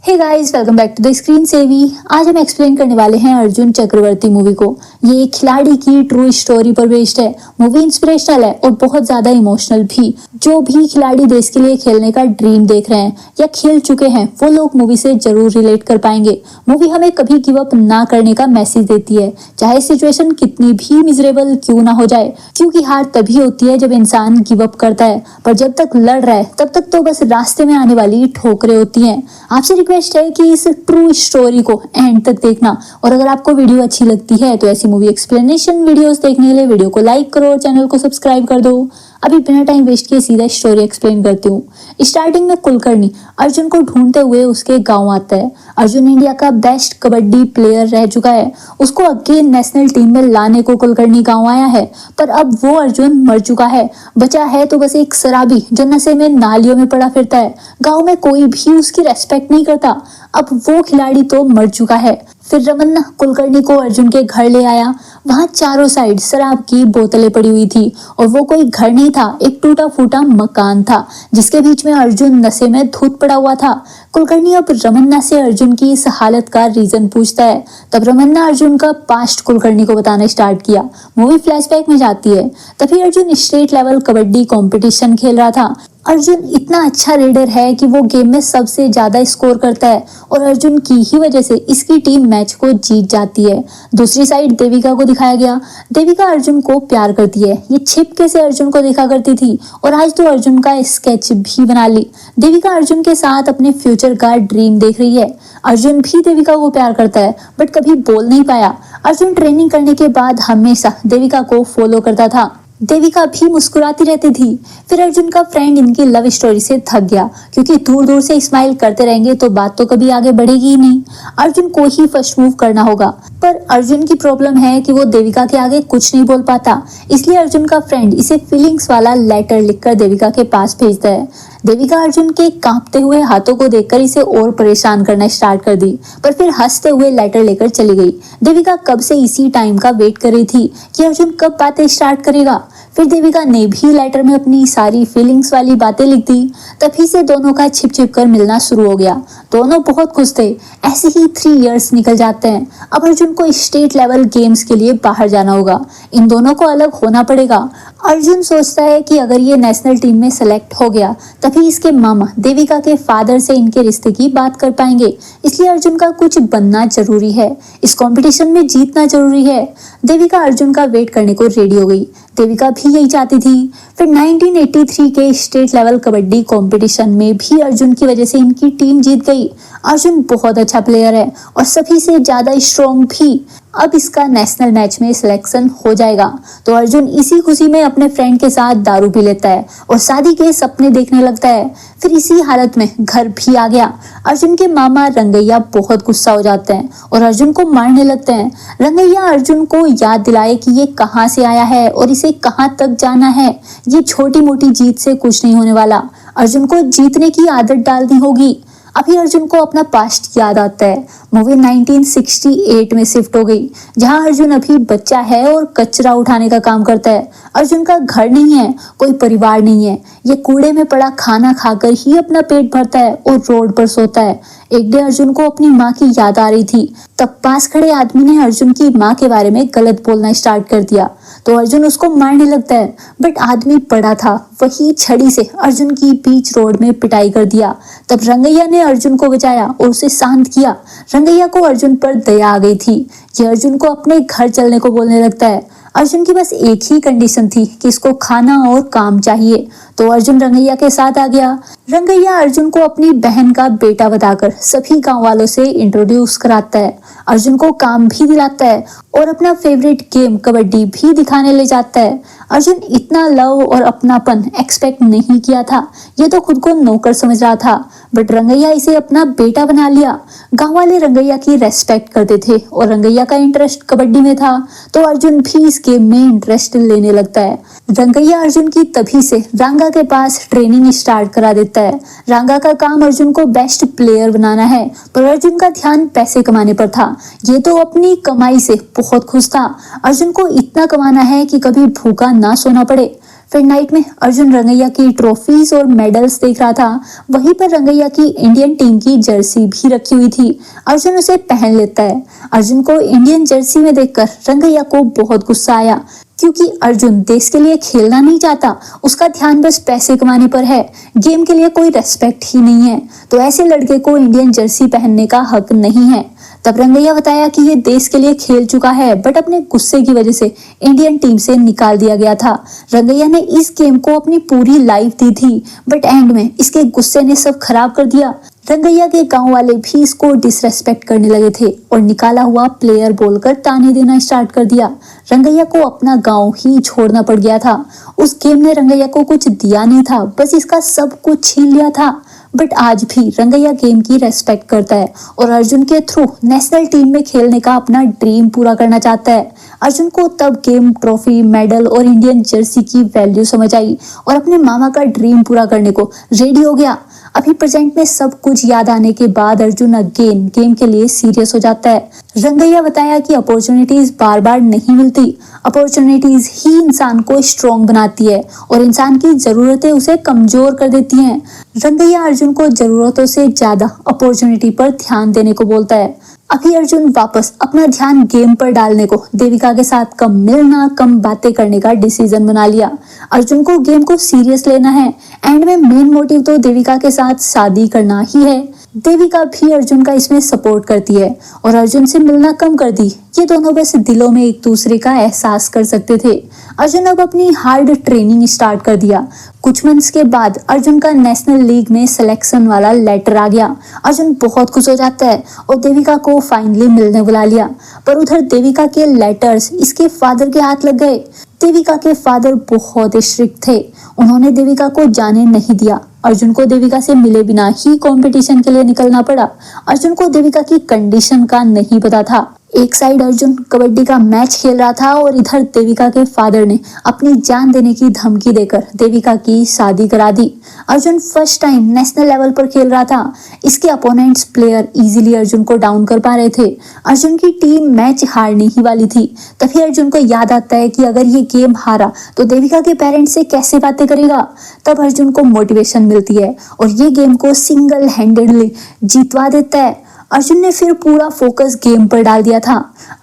Hey guys, welcome back to the Screen Savvy. आज हम explain करने वाले हैं अर्जुन चक्रवर्ती मूवी को। ये एक खिलाड़ी की ट्रू स्टोरी पर बेस्ड है। मूवी इंस्पिरेशनल है और बहुत ज्यादा इमोशनल भी। जो भी खिलाड़ी देश के लिए खेलने का ड्रीम देख रहे हैं या खेल चुके हैं, वो लोग मूवी से जरूर रिलेट कर पाएंगे। मूवी हमें कभी गिव अप ना करने का मैसेज देती है, चाहे सिचुएशन कितनी भी मिजरेबल क्यों ना हो जाए, क्योंकि हार तभी होती है जब इंसान गिव अप करता है। पर जब तक लड़ रहा है तब तक तो बस रास्ते में आने वाली ठोकरें होती हैं। आपसे रिक्वेस्ट है कि इस ट्रू स्टोरी को एंड तक देखना, और अगर आपको वीडियो अच्छी लगती है तो ऐसी मूवी एक्सप्लेनेशन वीडियोस देखने के लिए वीडियो को लाइक करो और चैनल को सब्सक्राइब कर दो। अभी बिना टाइम वेस्ट किए सीधा स्टोरी एक्सप्लेन करती हूँ। स्टार्टिंग में कुलकर्णी अर्जुन को ढूंढते हुए उसके गांव आता है। अर्जुन इंडिया का बेस्ट कबड्डी प्लेयर रह चुका है। उसको अगेन नेशनल टीम में लाने को कुलकर्णी गांव आया है, पर अब वो अर्जुन मर चुका है। बचा है तो बस एक शराबी जो नशे में नालियों में पड़ा फिरता है। गांव में कोई भी उसकी रेस्पेक्ट नहीं करता। अब वो खिलाड़ी तो मर चुका है। फिर रमन्ना कुलकर्णी को अर्जुन के घर ले आया। वहां चारों साइड शराब की बोतलें पड़ी हुई थी और वो कोई घर नहीं था, एक टूटा फूटा मकान था जिसके बीच में अर्जुन नशे में धुत पड़ा हुआ था। कुलकर्णी अब रमन्ना से अर्जुन की इस हालत का रीजन पूछता है। तब रमन्ना अर्जुन का पास्ट कुलकर्णी को बताना स्टार्ट किया। मूवी फ्लैशबैक में जाती है। तभी Arjun state level kabaddi competition खेल रहा था। अर्जुन इतना अच्छा रेडर है कि वो गेम में सबसे ज्यादा स्कोर करता है और अर्जुन की ही वजह से इसकी टीम मैच को जीत जाती है। दूसरी साइड देविका को दिखाया गया। देविका अर्जुन को प्यार करती है। ये छिपके से अर्जुन को देखा करती थी और आज तो अर्जुन का स्केच भी बना ली। देविका अर्जुन के साथ अपने फ्यूचर का ड्रीम देख रही है। अर्जुन भी देविका को प्यार करता है बट कभी बोल नहीं पाया। अर्जुन ट्रेनिंग करने के बाद हमेशा देविका को फॉलो करता था। देविका भी मुस्कुराती रहती थी। फिर अर्जुन का फ्रेंड इनकी लव स्टोरी से थक गया, क्योंकि दूर दूर से स्माइल करते रहेंगे तो बात तो कभी आगे बढ़ेगी ही नहीं। अर्जुन को ही फर्स्ट मूव करना होगा, पर अर्जुन की प्रॉब्लम है कि वो देविका के आगे कुछ नहीं बोल पाता। इसलिए अर्जुन का फ्रेंड इसे फीलिंग्स वाला लेटर लिखकर देविका के पास भेजता है। देविका अर्जुन के कांपते हुए हाथों को देखकर इसे और परेशान करना स्टार्ट कर दी, पर फिर हंसते हुए लेटर लेकर चली गई। देविका कब से इसी टाइम का वेट कर रही थी कि अर्जुन कब बातें स्टार्ट करेगा। फिर देविका ने भी लेटर में अपनी सारी फीलिंग्स वाली बातें लिख दी। तभी से दोनों का छिप छिप कर मिलना शुरू हो गया। दोनों बहुत खुश थे। ऐसे ही 3 इयर्स निकल जाते हैं। अब अर्जुन को स्टेट लेवल गेम्स के लिए बाहर जाना होगा। इन दोनों को अलग होना पड़ेगा। अर्जुन सोचता है कि अगर ये नेशनल टीम में सेलेक्ट हो गया तभी इसके मामा देविका के फादर से इनके रिश्ते की बात कर पाएंगे। इसलिए अर्जुन का कुछ बनना जरूरी है। इस कंपटीशन में जीतना जरूरी है। देविका अर्जुन का वेट करने को रेडी हो गई। देविका भी यही चाहती थी। फिर 1983 के स्टेट लेवल कबड्डी कंपटीशन में भी अर्जुन की वजह से इनकी टीम जीत गई। अर्जुन बहुत अच्छा प्लेयर है और सभी से ज्यादा स्ट्रॉन्ग भी। अब इसका नेशनल मैच में सिलेक्शन हो जाएगा तो अर्जुन इसी खुशी में अपने फ्रेंड के साथ दारू पी लेता है और शादी के सपने देखने लगता है। फिर इसी हालत में घर भी आ गया। अर्जुन के मामा रंगैया बहुत गुस्सा हो जाते हैं और अर्जुन को मारने लगते हैं। रंगैया अर्जुन को याद दिलाए कि ये कहाँ से आया है और इसे कहाँ तक जाना है। ये छोटी मोटी जीत से कुछ नहीं होने वाला। अर्जुन को जीतने की आदत डालनी होगी। अभी अर्जुन को अपना पास्ट याद आता है। मूवी 1968 में शिफ्ट हो गई, जहां अर्जुन अभी बच्चा है और कचरा उठाने का काम करता है। अर्जुन का घर नहीं है, कोई परिवार नहीं है। ये कूड़े में पड़ा खाना खाकर ही अपना पेट भरता है और रोड पर सोता है। एक डे अर्जुन को अपनी माँ की याद आ रही थी। तब पास खड़े आदमी ने अर्जुन की माँ के बारे में गलत बोलना स्टार्ट कर दिया तो अर्जुन उसको मारने लगता है, बट आदमी पड़ा था। वही छड़ी से अर्जुन की बीच रोड में पिटाई कर दिया। तब रंगैया ने अर्जुन को बचाया और उसे शांत किया। रंगैया को अर्जुन पर दया आ गई थी। ये अर्जुन को अपने घर चलने को बोलने लगता है। अर्जुन की बस एक ही कंडीशन थी कि इसको खाना और काम चाहिए, तो अर्जुन रंगैया के साथ आ गया। रंगैया अर्जुन को अपनी बहन का बेटा बताकर सभी गांव वालों से इंट्रोड्यूस कराता है। अर्जुन को काम भी दिलाता है और अपना फेवरेट गेम कबड्डी भी दिखाने ले जाता है। अर्जुन इतना लव और अपनापन एक्सपेक्ट नहीं किया था। ये तो खुद को नौकर समझ रहा था, बट रंगैया इसे अपना बेटा बना लिया। गांव वाले रंगैया की रेस्पेक्ट करते थे और रंगैया का इंटरेस्ट कबड्डी में था, तो अर्जुन भी इस गेम में इंटरेस्ट लेने लगता है। रंगैया अर्जुन की तभी से रांगा के पास ट्रेनिंग स्टार्ट करा देता है। रांगा का काम अर्जुन को बेस्ट प्लेयर बनाना है, पर अर्जुन का ध्यान पैसे कमाने पर था। ये तो अपनी कमाई से बहुत खुश था। अर्जुन को इतना कमाना है कि कभी भूखा ना सोना पड़े। फिर नाइट में अर्जुन रंगैया की ट्रॉफीज और मेडल्स देख रहा था। वहीं पर रंगैया की इंडियन टीम की जर्सी भी रखी हुई थी। अर्जुन उसे पहन लेता है। अर्जुन को इंडियन जर्सी में देखकर रंगैया को बहुत गुस्सा आया, क्योंकि अर्जुन देश के लिए खेलना नहीं चाहता, उसका ध्यान बस पैसे कमाने पर है, गेम के लिए कोई रेस्पेक्ट ही नहीं है। तो ऐसे लड़के को इंडियन जर्सी पहनने का हक नहीं है। तब रंगैया बताया कि ये देश के लिए खेल चुका है, बट अपने गुस्से की वजह से इंडियन टीम से निकाल दिया गया था। रंगैया ने इस गेम को अपनी पूरी लाइफ दी थी, बट एंड में इसके गुस्से ने सब खराब कर दिया। रंगैया के गांव वाले भी इसको डिसरेस्पेक्ट करने लगे थे और निकाला हुआ प्लेयर बोलकर ताने देना स्टार्ट कर दिया। रंगैया को अपना गांव ही छोड़ना पड़ गया था। उस गेम ने रंगैया को कुछ दिया नहीं था, बस इसका सब कुछ छीन लिया था। बट आज भी रंगैया गेम की रेस्पेक्ट करता है और अर्जुन के थ्रू नेशनल टीम में खेलने का अपना ड्रीम पूरा करना चाहता है। अर्जुन को तब गेम, ट्रॉफी, मेडल और इंडियन जर्सी की वैल्यू समझ आई और अपने मामा का ड्रीम पूरा करने को रेडी हो गया। अभी प्रेजेंट में सब कुछ याद आने के बाद अर्जुन अगेन गेम के लिए सीरियस हो जाता है। रंगैया बताया कि अपॉर्चुनिटीज बार बार नहीं मिलती, अपॉर्चुनिटीज ही इंसान को स्ट्रॉन्ग बनाती है और इंसान की जरूरतें उसे कमजोर कर देती हैं। रंगैया अर्जुन को जरूरतों से ज्यादा अपॉर्चुनिटी पर ध्यान देने को बोलता है। अभी अर्जुन वापस अपना ध्यान गेम पर डालने को देविका के साथ कम मिलना, कम बातें करने का डिसीजन बना लिया। अर्जुन को गेम को सीरियस लेना है। एंड में मेन मोटिव तो देविका के साथ शादी करना ही है। देविका भी अर्जुन का इसमें सपोर्ट करती है और अर्जुन से मिलना कम कर दी। ये दोनों बस दिलों में एक दूसरे का एहसास कर सकते थे। अर्जुन अब अपनी हार्ड ट्रेनिंग स्टार्ट कर दिया। कुछ मंथ्स के बाद अर्जुन का नेशनल लीग में सिलेक्शन वाला लेटर आ गया। अर्जुन बहुत खुश हो जाता है और देविका को फाइनली मिलने बुला लिया। पर उधर देविका के लेटर्स इसके फादर के हाथ लग गए। देविका के फादर बहुत स्ट्रिक्ट थे, उन्होंने देविका को जाने नहीं दिया। अर्जुन को देविका से मिले बिना ही कंपटीशन के लिए निकलना पड़ा। अर्जुन को देविका की कंडीशन का नहीं पता था। एक साइड अर्जुन कबड्डी का मैच खेल रहा था और इधर देविका के फादर ने अपनी जान देने की धमकी देकर देविका की शादी करा दी। Arjun first time national level पर खेल रहा था। इसके अपोनेंट्स प्लेयर इजीली अर्जुन को डाउन कर पा रहे थे। अर्जुन की टीम मैच हारने ही वाली थी। तभी अर्जुन को याद आता है कि अगर ये गेम हारा तो देविका के पेरेंट्स से कैसे बातें करेगा। तब अर्जुन को मोटिवेशन मिलती है और ये गेम को सिंगल हैंडेडली जीतवा देता है। अर्जुन ने फिर पूरा फोकस गेम पर डाल दिया था।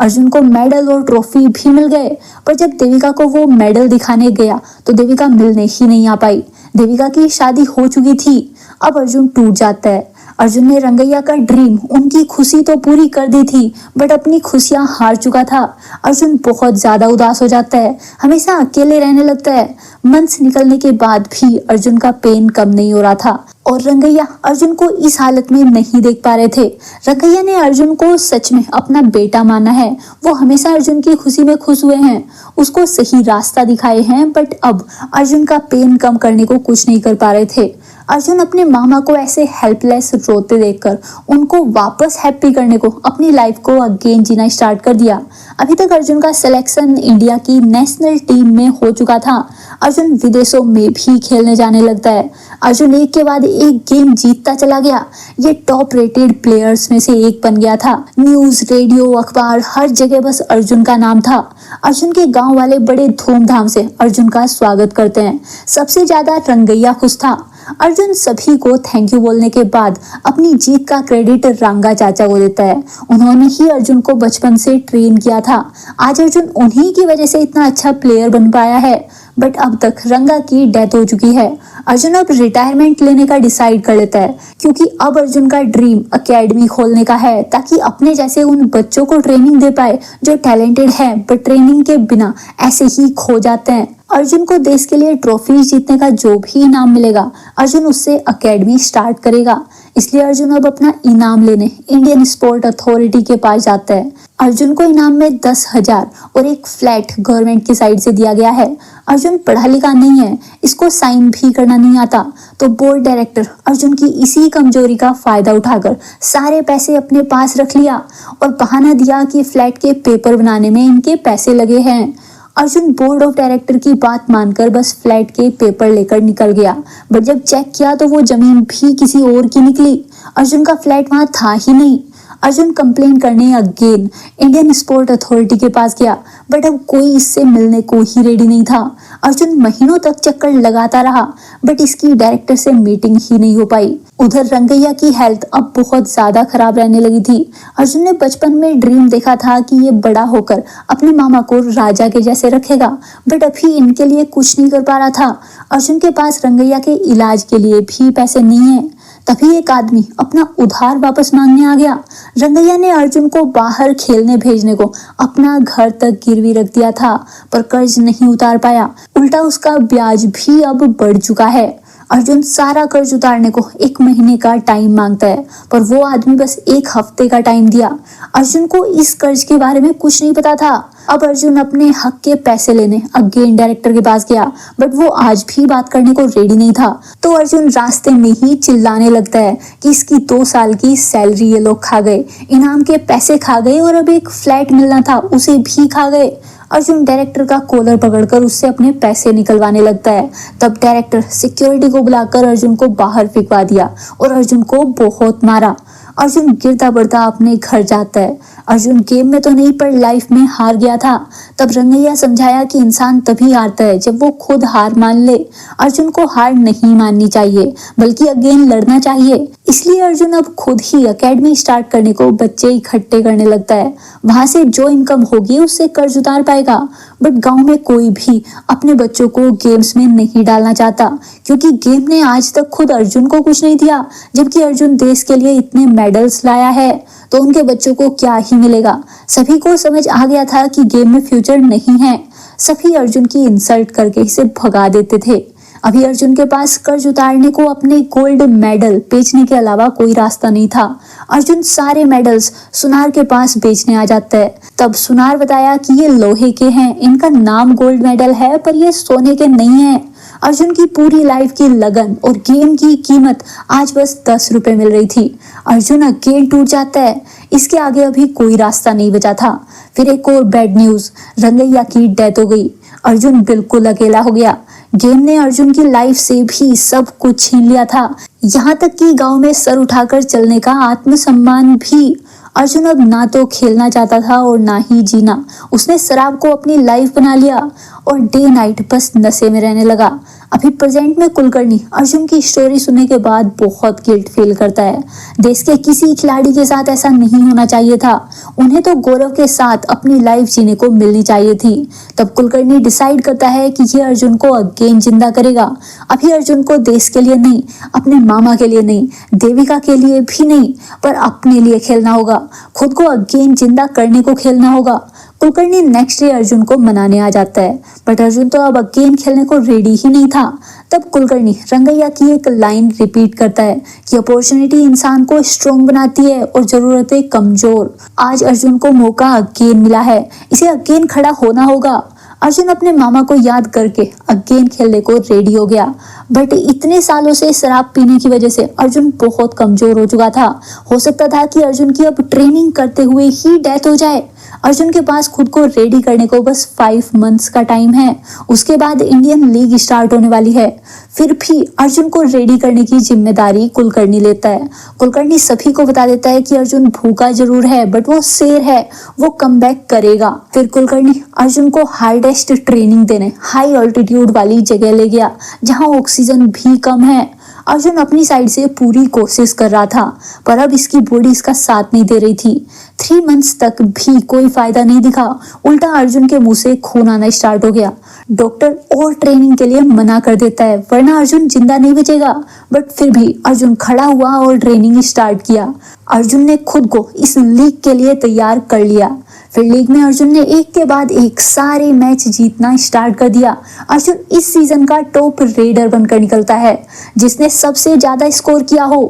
अर्जुन को मेडल और ट्रॉफी भी मिल गए, पर जब देविका को वो मेडल दिखाने गया तो देविका मिलने ही नहीं आ पाई। देविका की शादी हो चुकी थी। अब अर्जुन टूट जाता है। अर्जुन ने रंगैया का ड्रीम, उनकी खुशी तो पूरी कर दी थी, बट अपनी खुशियां हार चुका था। अर्जुन बहुत ज्यादा उदास हो जाता है, हमेशा अकेले रहने लगता है। मंथ्स निकलने के बाद भी अर्जुन का पेन कम नहीं हो रहा था और रंगैया अर्जुन को इस हालत में नहीं देख पा रहे थे। रंगैया ने अर्जुन को सच में अपना बेटा माना है। वो हमेशा अर्जुन की खुशी में खुश हुए हैं, उसको सही रास्ता दिखाए हैं, बट अब अर्जुन का पेन कम करने को कुछ नहीं कर पा रहे थे। अर्जुन अपने मामा को ऐसे हेल्पलेस रोते देखकर उनको वापस हैप्पी करने को, अपनी लाइफ को अगेन जीना स्टार्ट कर दिया। अभी तक अर्जुन का सिलेक्शन इंडिया की नेशनल टीम में हो चुका था। अर्जुन विदेशों में भी खेलने जाने लगता है। अर्जुन एक के बाद एक गेम जीतता चला गया। ये टॉप रेटेड प्लेयर्स में से एक बन गया था। न्यूज, रेडियो, अखबार, हर जगह बस अर्जुन का नाम था। अर्जुन के गांव वाले बड़े धूमधाम से अर्जुन का स्वागत करते हैं। सबसे ज्यादा रंगैया खुश था। अर्जुन सभी को थैंक यू बोलने के बाद अपनी जीत का क्रेडिट रंगा चाचा को देता है। उन्होंने ही अर्जुन को बचपन से ट्रेन किया था। आज अर्जुन उन्हीं की वजह से इतना अच्छा प्लेयर बन पाया है। बट अब तक रंगा की डेथ हो चुकी है। अर्जुन अब रिटायरमेंट लेने का डिसाइड कर लेता है, क्योंकि अब अर्जुन का ड्रीम एकेडमी खोलने का है, ताकि अपने जैसे उन बच्चों को ट्रेनिंग दे पाए जो टैलेंटेड है बट ट्रेनिंग के बिना ऐसे ही खो जाते हैं। अर्जुन को देश के लिए ट्रॉफी जीतने का जो भी इनाम मिलेगा, अर्जुन उससे एकेडमी स्टार्ट करेगा। इसलिए अर्जुन अब अपना इनाम लेने इंडियन स्पोर्ट अथॉरिटी के पास जाता है। अर्जुन को इनाम में 10,000 और एक फ्लैट गवर्नमेंट की साइड से दिया गया है। अर्जुन पढ़ा लिखा नहीं है, इसको साइन भी करना नहीं आता, तो बोर्ड डायरेक्टर अर्जुन की इसी कमजोरी का फायदा उठाकर सारे पैसे अपने पास रख लिया और बहाना दिया कि फ्लैट के पेपर बनाने में इनके पैसे लगे हैं। अर्जुन बोर्ड ऑफ डायरेक्टर की बात मानकर बस फ्लैट के पेपर लेकर निकल गया, बट जब चेक किया तो वो जमीन भी किसी और की निकली। अर्जुन का फ्लैट वहां था ही नहीं। अर्जुन कंप्लेन करने अगेन इंडियन स्पोर्ट अथॉरिटी के पास गया, बट अब कोई इससे मिलने को ही रेडी नहीं था। अर्जुन महीनों तक चक्कर लगाता रहा, बट इसकी डायरेक्टर से मीटिंग ही नहीं हो पाई। उधर रंगैया की हेल्थ अब बहुत ज्यादा खराब रहने लगी थी। अर्जुन ने बचपन में ड्रीम देखा था कि ये बड़ा होकर अपने मामा को राजा के जैसे रखेगा, बट अभी इनके लिए कुछ नहीं कर पा रहा था। अर्जुन के पास रंगैया के इलाज के लिए भी पैसे नहीं है। तभी एक आदमी अपना उधार वापस मांगने आ गया। रंगैया ने अर्जुन को बाहर खेलने भेजने को अपना घर तक गिरवी रख दिया था, पर कर्ज नहीं उतार पाया। उल्टा उसका ब्याज भी अब बढ़ चुका है। अर्जुन सारा कर्ज उतारने को 1 महीने का टाइम मांगता है, पर वो आदमी बस 1 हफ्ते का टाइम दिया। अर्जुन को इस कर्ज के बारे में कुछ नहीं पता था। अब अर्जुन अपने हक के पैसे लेने अगेन डायरेक्टर के पास गया, बट वो आज भी बात करने को रेडी नहीं था। तो अर्जुन रास्ते में ही चिल्लाने लगता है कि इसकी 2 साल की सैलरी ये लोग खा गए, इनाम के पैसे खा गए, और अब एक फ्लैट मिलना था उसे भी खा गए। अर्जुन डायरेक्टर का कॉलर पकड़कर उससे अपने पैसे निकलवाने लगता है। तब डायरेक्टर सिक्योरिटी को बुलाकर अर्जुन को बाहर फेंकवा दिया और अर्जुन को बहुत मारा। अर्जुन गिरता पड़ता अपने घर जाता है। अर्जुन गेम में तो नहीं पर लाइफ में हार गया था। तब रंगैया समझाया कि इंसान तभी हारता है जब वो खुद हार मान ले। अर्जुन को हार नहीं माननी चाहिए, बल्कि अगेन लड़ना चाहिए। इसलिए अर्जुन अब खुद ही एकेडमी स्टार्ट करने को बच्चे इकट्ठे करने लगता है। वहां से जो इनकम होगी उससे कर्ज उतार पाएगा। बट गांव में कोई भी अपने बच्चों को गेम्स में नहीं डालना चाहता, क्योंकि गेम ने आज तक खुद अर्जुन को कुछ नहीं दिया, जबकि अर्जुन देश के लिए इतने मेडल्स लाया है, तो उनके बच्चों को क्या ही मिलेगा। सभी को समझ आ गया था कि गेम में फ्यूचर नहीं है। सभी अर्जुन की इंसल्ट करके इसे भगा देते थे। अभी अर्जुन के पास कर्ज उतारने को अपने गोल्ड मेडल बेचने के अलावा कोई रास्ता नहीं था। अर्जुन सारे मेडल्स सुनार के पास बेचने आ जाता है। तब सुनार बताया कि ये लोहे के हैं, इनका नाम गोल्ड मेडल है, पर ये सोने के नहीं है। अर्जुन की पूरी लाइफ की लगन और गेम की कीमत आज बस 10 रुपए मिल रही थी। अर्जुन अगेन टूट जाता है। इसके आगे अभी कोई रास्ता नहीं बचा था। फिर एक और बैड न्यूज, रंगैया की डेथ हो गई। अर्जुन बिल्कुल अकेला हो गया। गेम ने अर्जुन की लाइफ से भी सब कुछ छीन लिया था, यहाँ तक कि गांव में सर उठाकर चलने का आत्मसम्मान भी। अर्जुन अब ना तो खेलना चाहता था और ना ही जीना। उसने शराब को अपनी लाइफ बना लिया और डे नाइट बस नशे में रहने लगा। अभी प्रेजेंट में कुलकर्णी अर्जुन की स्टोरी सुनने के बाद बहुत गिल्ट फील करता है। देश के किसी खिलाड़ी के साथ ऐसा नहीं होना चाहिए था। उन्हें तो गौरव के साथ अपनी लाइफ जीने को मिलनी चाहिए थी। तब कुलकर्णी डिसाइड करता है कि ये अर्जुन को अगेन जिंदा करेगा। अभी अर्जुन को देश के लिए नहीं, अपने मामा के लिए नहीं, देविका के लिए भी नहीं, पर अपने लिए खेलना होगा। खुद को अगेन जिंदा करने को खेलना होगा। कुलकर्णी नेक्स्ट डे अर्जुन को मनाने आ जाता है, बट अर्जुन तो अब अगेन खेलने को रेडी ही नहीं था। तब कुलकर्णी रंगैया की एक लाइन रिपीट करता है कि अपॉर्चुनिटी इंसान को स्ट्रॉन्ग बनाती है और जरूरतें कमजोर। आज अर्जुन को मौका अगेन मिला है, इसे अगेन खड़ा होना होगा। अर्जुन अपने मामा को याद करके अगेन खेलने को रेडी हो गया, बट इतने सालों से शराब पीने की वजह से अर्जुन बहुत कमजोर हो चुका था। हो सकता था कि अर्जुन की अब ट्रेनिंग करते हुए ही डेथ हो जाए। अर्जुन के पास खुद को रेडी करने को बस 5 मंथ्स का टाइम है। उसके बाद इंडियन लीग स्टार्ट होने वाली है। फिर भी अर्जुन को रेडी करने की जिम्मेदारी कुलकर्णी लेता है। कुलकर्णी सभी को बता देता है कि अर्जुन भूखा जरूर है, बट वो शेर है, वो कमबैक करेगा। फिर कुलकर्णी अर्जुन को हार्डेस्ट ट्रेनिंग देने हाई ऑल्टीट्यूड वाली जगह ले गया, जहाँ ऑक्सीजन भी कम है। अर्जुन अपनी साइड से पूरी कोशिश कर रहा था, पर अब इसकी बॉडी इसका साथ नहीं दे रही थी। 3 मंथ्स तक भी कोई फायदा नहीं दिखा। उल्टा अर्जुन के मुंह से खून आना स्टार्ट हो गया। डॉक्टर और ट्रेनिंग के लिए मना कर देता है, वरना अर्जुन जिंदा नहीं बचेगा। बट फिर भी अर्जुन खड़ा हुआ और ट्रेनिंग स्टार्ट किया। अर्जुन ने खुद को इस लीग के लिए तैयार कर लिया। फिर लीग में अर्जुन ने एक के बाद एक सारे मैच जीतना स्टार्ट कर दिया। अर्जुन इस सीजन का टॉप रेडर बनकर निकलता है, जिसने सबसे ज्यादा स्कोर किया हो।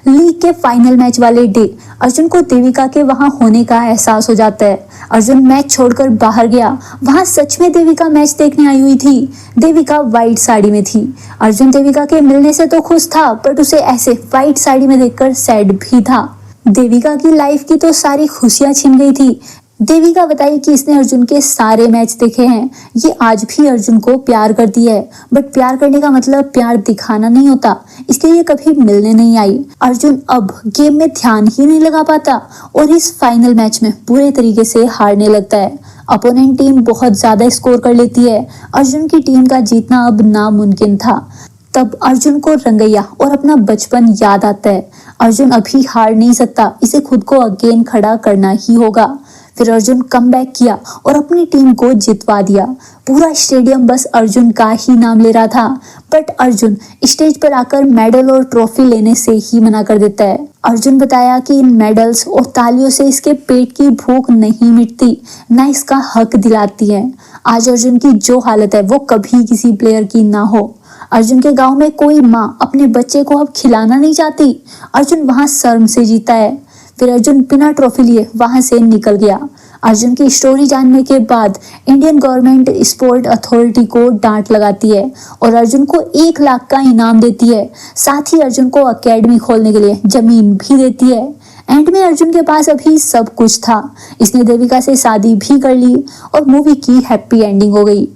लीग के फाइनल मैच वाले डे अर्जुन को देविका के वहां होने का एहसास हो जाता है। अर्जुन मैच छोड़कर बाहर गया। वहां सच में देविका मैच देखने आई हुई थी। देविका व्हाइट साड़ी में थी। अर्जुन देविका के मिलने से तो खुश था, बट उसे ऐसे व्हाइट साड़ी में देखकर सैड भी था। देविका की लाइफ की तो सारी खुशियां छिन गई थी। देविका बताई कि इसने अर्जुन के सारे मैच देखे हैं। ये आज भी अर्जुन को प्यार करती है, बट प्यार करने का मतलब प्यार दिखाना नहीं होता, इसलिए ये कभी मिलने नहीं आई। अर्जुन अब गेम में ध्यान ही नहीं लगा पाता और इस फाइनल मैच में बुरे तरीके से हारने लगता है। अपोनेंट टीम बहुत ज्यादा स्कोर कर लेती है। अर्जुन की टीम का जीतना अब नामुमकिन था। तब अर्जुन को रंगैया और अपना बचपन याद आता है। अर्जुन अभी हार नहीं सकता, इसे खुद को अगेन खड़ा करना ही होगा। फिर अर्जुन कमबैक किया और अपनी टीम को जितवा दिया। पूरा स्टेडियम बस अर्जुन का ही नाम ले रहा था, बट अर्जुन स्टेज पर आकर मेडल और ट्रॉफी लेने से ही मना कर देता है। अर्जुन बताया कि इन मेडल्स और तालियों से इसके पेट की भूख नहीं मिटती, ना इसका हक दिलाती है। आज अर्जुन की जो हालत है वो कभी किसी प्लेयर की ना हो। अर्जुन के गांव में कोई माँ अपने बच्चे को अब खिलाना नहीं चाहती। अर्जुन वहां शर्म से जीता है। फिर अर्जुन बिना ट्रॉफी लिए वहां से निकल गया। अर्जुन की स्टोरी जानने के बाद इंडियन गवर्नमेंट स्पोर्ट अथॉरिटी को डांट लगाती है और अर्जुन को 1 लाख का इनाम देती है। साथ ही अर्जुन को अकेडमी खोलने के लिए जमीन भी देती है। एंड में अर्जुन के पास अभी सब कुछ था। इसने देविका से शादी भी कर ली और मूवी की हैप्पी एंडिंग हो गई।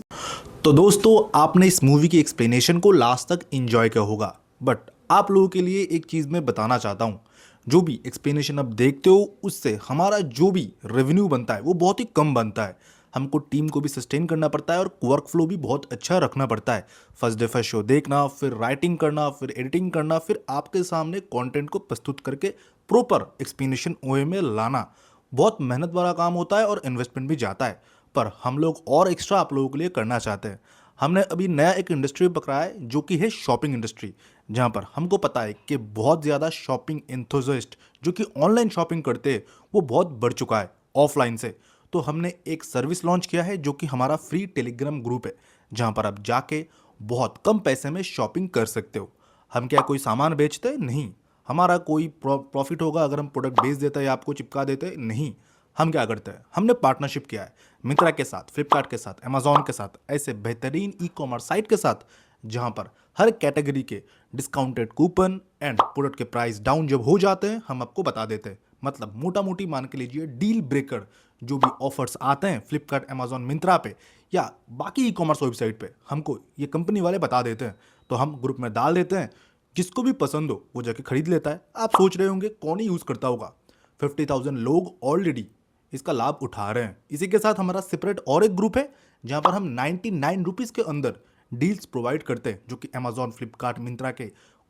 तो दोस्तों, आपने इस मूवी की एक्सप्लेनेशन को लास्ट तक एंजॉय किया होगा, बट आप लोगों के लिए एक चीज़ मैं बताना चाहता हूँ। जो भी एक्सप्लेनेशन आप देखते हो उससे हमारा जो भी रेवेन्यू बनता है वो बहुत ही कम बनता है। हमको टीम को भी सस्टेन करना पड़ता है और वर्क फ्लो भी बहुत अच्छा रखना पड़ता है। फर्स्ट डे फर्स्ट शो देखना, फिर राइटिंग करना, फिर एडिटिंग करना, फिर आपके सामने कंटेंट को प्रस्तुत करके प्रॉपर एक्सप्लेनेशन वे में लाना बहुत मेहनत वाला काम होता है और इन्वेस्टमेंट भी जाता है। पर हम लोग और एक्स्ट्रा आप लोगों के लिए करना चाहते हैं। हमने अभी नया एक इंडस्ट्री पकड़ा है जो कि है शॉपिंग इंडस्ट्री, जहां पर हमको पता है कि बहुत ज़्यादा शॉपिंग एंथुसियास्ट जो कि ऑनलाइन शॉपिंग करते हैं वो बहुत बढ़ चुका है ऑफलाइन से। तो हमने एक सर्विस लॉन्च किया है जो कि हमारा फ्री टेलीग्राम ग्रुप है, जहां पर आप जाके बहुत कम पैसे में शॉपिंग कर सकते हो। हम क्या कोई सामान बेचते हैं? नहीं। हमारा कोई प्रॉफिट होगा अगर हम प्रोडक्ट बेच देते हैं या आपको चिपका देते हैं? नहीं। हम क्या करते हैं, हमने पार्टनरशिप किया है मिंत्रा के साथ, फ्लिपकार्ट के साथ, अमेजॉन के साथ, ऐसे बेहतरीन ई कॉमर्स साइट के साथ, जहां पर हर कैटेगरी के डिस्काउंटेड कूपन एंड प्रोडक्ट के प्राइस डाउन जब हो जाते हैं हम आपको बता देते हैं। मतलब मोटा मोटी मान के लीजिए डील ब्रेकर जो भी ऑफर्स आते हैं फ्लिपकार्ट, अमेजॉन, मिंत्रा पे या बाकी ई कॉमर्स वेबसाइट पे, हमको ये कंपनी वाले बता देते हैं। तो हम ग्रुप में डाल देते हैं, जिसको भी पसंद हो वो जाके खरीद लेता है। आप सोच रहे होंगे कौन ही यूज़ करता होगा? 50,000 लोग ऑलरेडी इसका लाभ उठा रहे हैं। इसी के साथ हमारा सेपरेट और एक ग्रुप है जहां पर हम 99 रुपीज़ के अंदर डील्स प्रोवाइड करते हैं, जो कि अमेजॉन, फ्लिपकार्ट, मिंत्रा के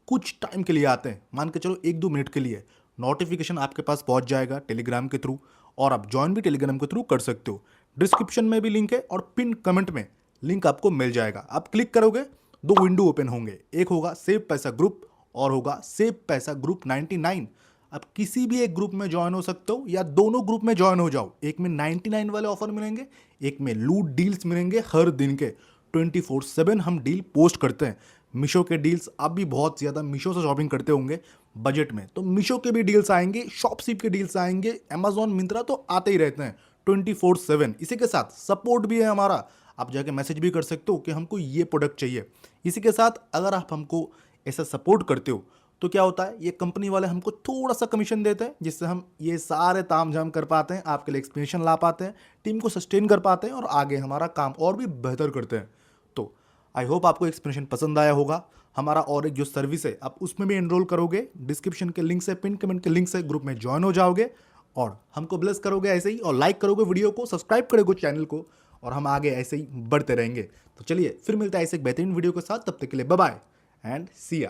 कुछ टाइम के लिए आते हैं। मान के चलो 1-2 मिनट के लिए नोटिफिकेशन आपके पास पहुंच जाएगा टेलीग्राम के थ्रू, और आप ज्वाइन भी टेलीग्राम के थ्रू कर सकते हो। डिस्क्रिप्शन में भी लिंक है और पिन कमेंट में लिंक आपको मिल जाएगा। आप क्लिक करोगे 2 विंडो ओपन होंगे, एक होगा सेव पैसा ग्रुप और होगा सेव पैसा ग्रुप 99। आप किसी भी एक ग्रुप में ज्वाइन हो सकते हो या दोनों ग्रुप में ज्वाइन हो जाओ। एक में 99 वाले ऑफर मिलेंगे, एक में लूट डील्स मिलेंगे हर दिन के। 24/7 हम डील पोस्ट करते हैं। मीशो के डील्स, आप भी बहुत ज़्यादा मीशो से शॉपिंग करते होंगे बजट में, तो मीशो के भी डील्स आएंगे, शॉपसीप के डील्स आएंगे, अमेजॉन, मिंत्रा तो आते ही रहते हैं 24/7। इसी के साथ सपोर्ट भी है हमारा, आप जाके मैसेज भी कर सकते हो कि हमको ये प्रोडक्ट चाहिए। इसी के साथ अगर आप हमको ऐसा सपोर्ट करते हो तो क्या होता है, ये कंपनी वाले हमको थोड़ा सा कमीशन देते हैं, जिससे हम ये सारे तामझाम कर पाते हैं, आपके लिए एक्सप्लेनेशन ला पाते हैं, टीम को सस्टेन कर पाते हैं और आगे हमारा काम और भी बेहतर करते हैं। तो आई होप आपको एक्सप्लेनेशन पसंद आया होगा। हमारा और एक जो सर्विस है आप उसमें भी एनरोल करोगे, डिस्क्रिप्शन के लिंक से, पिन कमेंट के लिंक से ग्रुप में ज्वाइन हो जाओगे और हमको ब्लेस करोगे ऐसे ही, और लाइक करोगे वीडियो को, सब्सक्राइब करोगे चैनल को, और हम आगे ऐसे ही बढ़ते रहेंगे। तो चलिए फिर मिलता है ऐसे एक बेहतरीन वीडियो के साथ, तब तक के लिए बाय बाय एंड सी या।